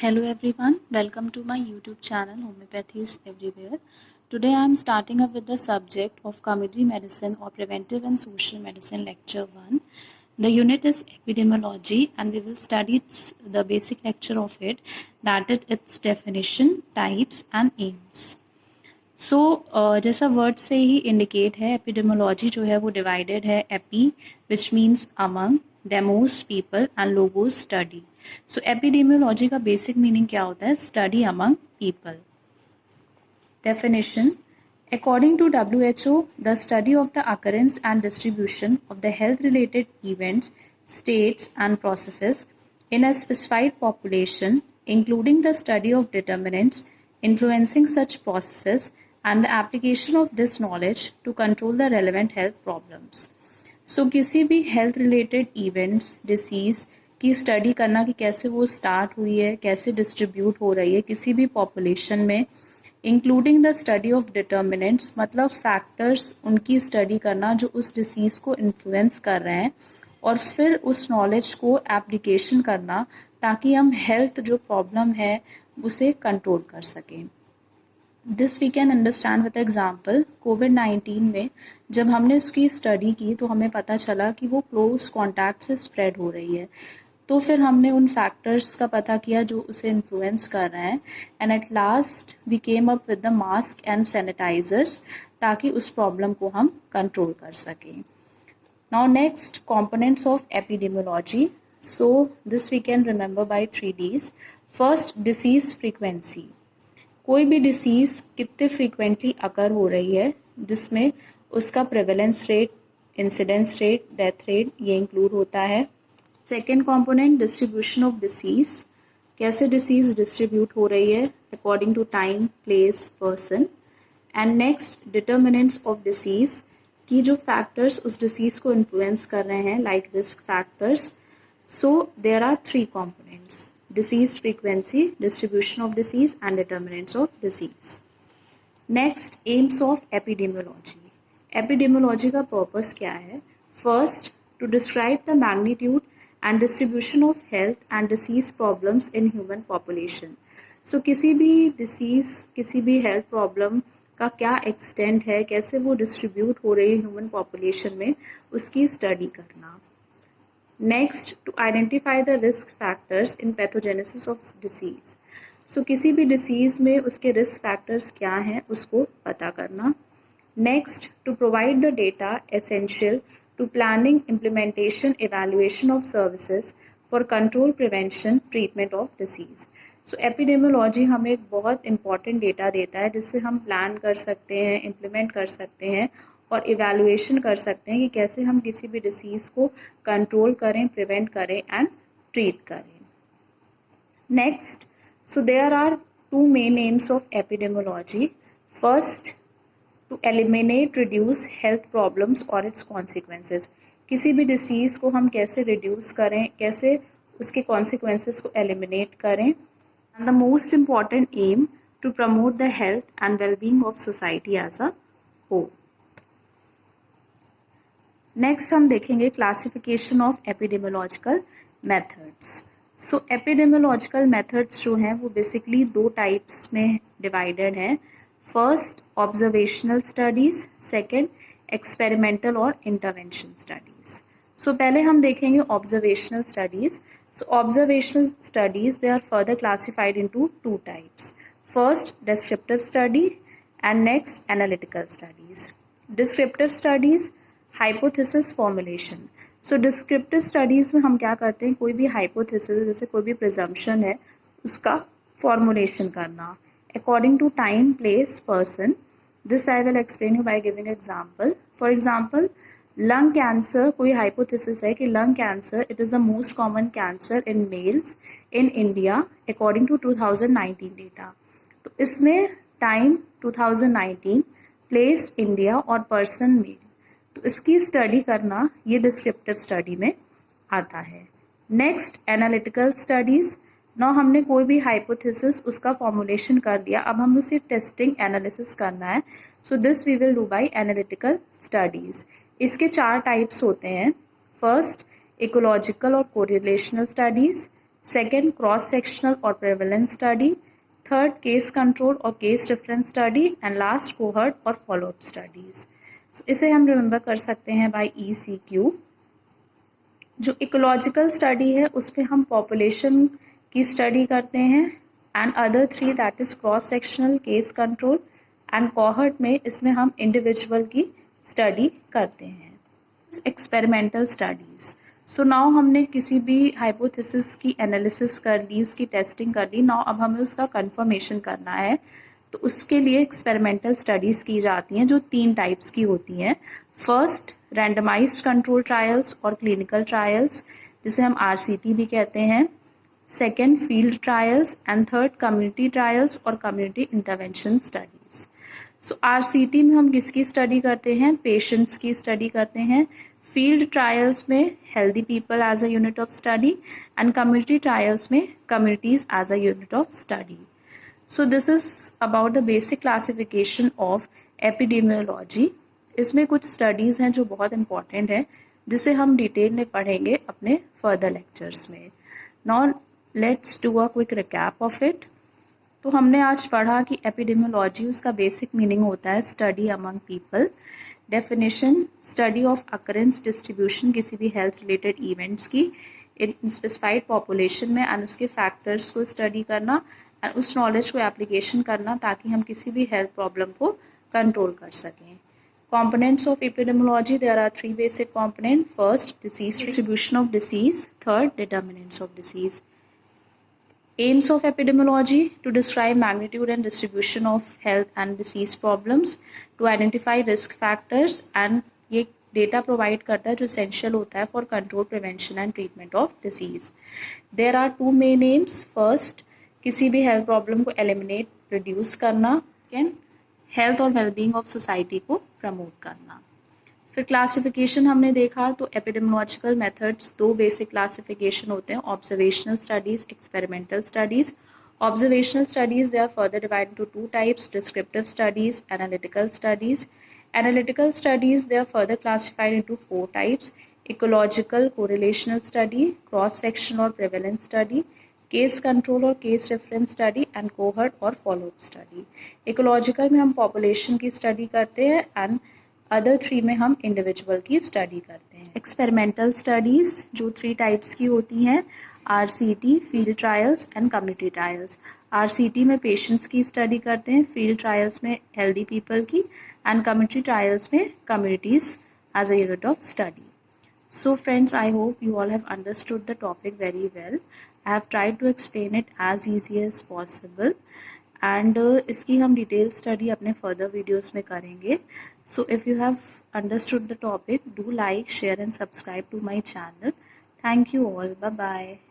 Hello everyone, welcome to my YouTube channel Homeopathy is Everywhere. Today I am starting up with the subject of community medicine or preventive and social medicine lecture 1. The unit is epidemiology and we will study the basic lecture of it, that is its definition, types and aims. जैसा word से ही indicate है, epidemiology जो है वो divided है AP which means among, demos people and logos study. So epidemiology का basic meaning क्या होता है? Study among people. Definition: according to WHO, the study of the occurrence and distribution of the health related events, states and processes in a specified population, including the study of determinants influencing such processes and the application of this knowledge to control the relevant health problems. So किसी भी health related events, disease की study करना कि कैसे वो start हुई है, कैसे डिस्ट्रीब्यूट हो रही है किसी भी पॉपुलेशन में, including the study of determinants मतलब फैक्टर्स उनकी स्टडी करना जो उस डिसीज़ को इन्फ्लुएंस कर रहे हैं, और फिर उस नॉलेज को एप्लीकेशन करना ताकि हम हेल्थ जो प्रॉब्लम है उसे कंट्रोल कर सकें. This we can understand with example. Covid में जब हमने इसकी स्टडी की तो हमें पता चला कि वो क्लोज कॉन्टैक्ट से स्प्रेड हो रही है. तो फिर हमने उन फैक्टर्स का पता किया जो उसे इन्फ्लुएंस कर रहे हैं, and at last we came up with the mask and sanitizers ताकि उस प्रॉब्लम को हम कंट्रोल कर सकें. Now next, components of epidemiology. So this we can remember by 3 Ds. First, disease frequency. कोई भी डिसीज़ कितने फ्रीक्वेंटली अकर हो रही है, जिसमें उसका prevalence rate, incidence rate, death rate ये इंक्लूड होता है. Second component, distribution of disease. कैसे डिसीज़ डिस्ट्रीब्यूट हो रही है according to time, place, person. And next, determinants of disease की जो फैक्टर्स उस डिसीज़ को इन्फ्लुएंस कर रहे हैं like risk factors. So there are 3 components: disease frequency, distribution of disease and determinants of disease. Next, aims of epidemiology. Epidemiology का purpose क्या है? First, to describe the magnitude and distribution of health and disease problems in human population. So किसी भी disease, किसी भी health problem का क्या extent है, कैसे वो distribute हो रही है human population में, उसकी study करना. Next, to identify the risk factors in pathogenesis of disease. So किसी भी disease में उसके risk factors क्या हैं उसको पता करना. Next, to provide the data essential to planning, implementation, evaluation of services for control, prevention, treatment of disease. So epidemiology हमें एक बहुत important data देता है जिससे हम plan कर सकते हैं, implement कर सकते हैं और इवैल्यूएशन कर सकते हैं कि कैसे हम किसी भी डिसीज़ को कंट्रोल करें, प्रिवेंट करें एंड ट्रीट करें. Next, so there are 2 main aims of epidemiology. First, to eliminate, reduce health problems और इट्स कॉन्सिक्वेंसेस. किसी भी डिसीज़ को हम कैसे रिड्यूस करें, कैसे उसके कॉन्सिक्वेंसेस को एलिमिनेट करें. And the most important aim, to promote the health and wellbeing of society as a whole. Next हम देखेंगे classification of epidemiological methods. So epidemiological methods जो हैं वो बेसिकली 2 टाइप्स में डिवाइडेड हैं. First, observational studies. Second, experimental और intervention studies. So पहले हम देखेंगे observational studies. So observational studies they are further classified into 2 types. First, descriptive study and next analytical studies. Descriptive studies, hypothesis formulation. So descriptive studies में हम क्या करते हैं, कोई भी हाइपोथेसिस जैसे कोई भी प्रिजम्पशन है उसका फॉर्मुलेशन करना according to time, place, person. This I will explain you by giving example. For example, lung cancer, कोई हाइपोथेसिस है कि lung cancer it is the most common cancer in males in India according to 2019 data. तो इसमें time 2019, place India और person male, तो इसकी study करना ये डिस्क्रिप्टिव स्टडी में आता है. Next, analytical studies. ना हमने कोई भी हाइपोथेसिस उसका फॉर्मुलेशन कर दिया, अब हम उसे टेस्टिंग एनालिसिस करना है. So this we will do by analytical studies. इसके 4 टाइप्स होते हैं. फर्स्ट, इकोलॉजिकल और correlational studies. Second cross sectional और prevalence study, third case control और case reference study, and last cohort और फॉलोअप स्टडीज। इसे हम रिमेंबर कर सकते हैं बाय ECQ। जो इकोलॉजिकल स्टडी है उसमें हम पॉपुलेशन की स्टडी करते हैं, and other three that is cross sectional, case control and cohort में इसमें हम इंडिविजुअल की स्टडी करते हैं। एक्सपेरिमेंटल स्टडीज, सो नाउ हमने किसी भी हाइपोथेसिस की एनालिसिस कर ली, उसकी टेस्टिंग कर ली, नाउ अब हमें उसका कंफर्मेशन करना है। तो उसके लिए एक्सपेरिमेंटल स्टडीज की जाती हैं जो 3 टाइप्स की होती हैं। फर्स्ट रैंडमाइज्ड कंट्रोल ट्रायल्स और क्लिनिकल ट्रायल्स, जिसे हम RCT भी कहते हैं। Second field trials, and third community trials और कम्युनिटी इंटरवेंशन स्टडीज। सो RCT में हम किसकी स्टडी करते हैं? पेशेंट्स की स्टडी करते हैं। फील्ड ट्रायल्स में healthy people as a unit of study, and community trials में communities as a unit of study. So this is about the basic classification of epidemiology. इसमें कुछ स्टडीज हैं जो बहुत इंपॉर्टेंट है, जिसे हम डिटेल में पढ़ेंगे अपने फर्दर लेक्चर्स में। Now let's do a quick recap of it. तो हमने आज पढ़ा कि एपिडेमियोलॉजी, उसका बेसिक मीनिंग होता है study among people. Definition, study of occurrence distribution किसी भी हेल्थ रिलेटेड इवेंट्स की इन स्पेसिफाइड पॉपुलेशन में, एंड उसके फैक्टर्स को स्टडी करना एंड उस नॉलेज को एप्लीकेशन करना ताकि हम किसी भी हेल्थ प्रॉब्लम को कंट्रोल कर सकें। Components of epidemiology, there are 3 basic components. First, disease distribution of disease. Third, determinants of disease. Aims of epidemiology, to describe magnitude and distribution of health and disease problems, to identify risk factors, and ये data provide करता है जो essential होता है for control, prevention and treatment of disease. There are 2 main aims. First, किसी भी health problem को eliminate, reduce करना. Second, हेल्थ और वेलबींग ऑफ सोसाइटी को प्रमोट करना। फिर क्लासिफिकेशन हमने देखा, तो एपिडेमियोलॉजिकल मेथड्स 2 बेसिक क्लासिफिकेशन होते हैं, observational studies, experimental studies. Observational studies they are further divide into 2 types, descriptive studies, analytical studies. Analytical studies they are further classified into 4 types, ecological, correlational study, cross section और prevalence study, case control और case reference study, and cohort और follow up study. Ecological में हम population की study करते हैं, and other 3 में हम इंडिविजुअल की स्टडी करते हैं। एक्सपेरिमेंटल स्टडीज जो 3 टाइप्स की होती हैं, RCT, field trials and community trials. RCT में पेशेंट्स की स्टडी करते हैं, फील्ड ट्रायल्स में हेल्दी पीपल की, एंड कम्युनिटी ट्रायल्स में communities as a unit of study. So friends, I hope you all have understood the topic very well. I have tried to explain it as easy as possible, and इसकी हम detail study अपने further videos में करेंगे. So if you have understood the topic, do like, share and subscribe to my channel. Thank you all. Bye bye.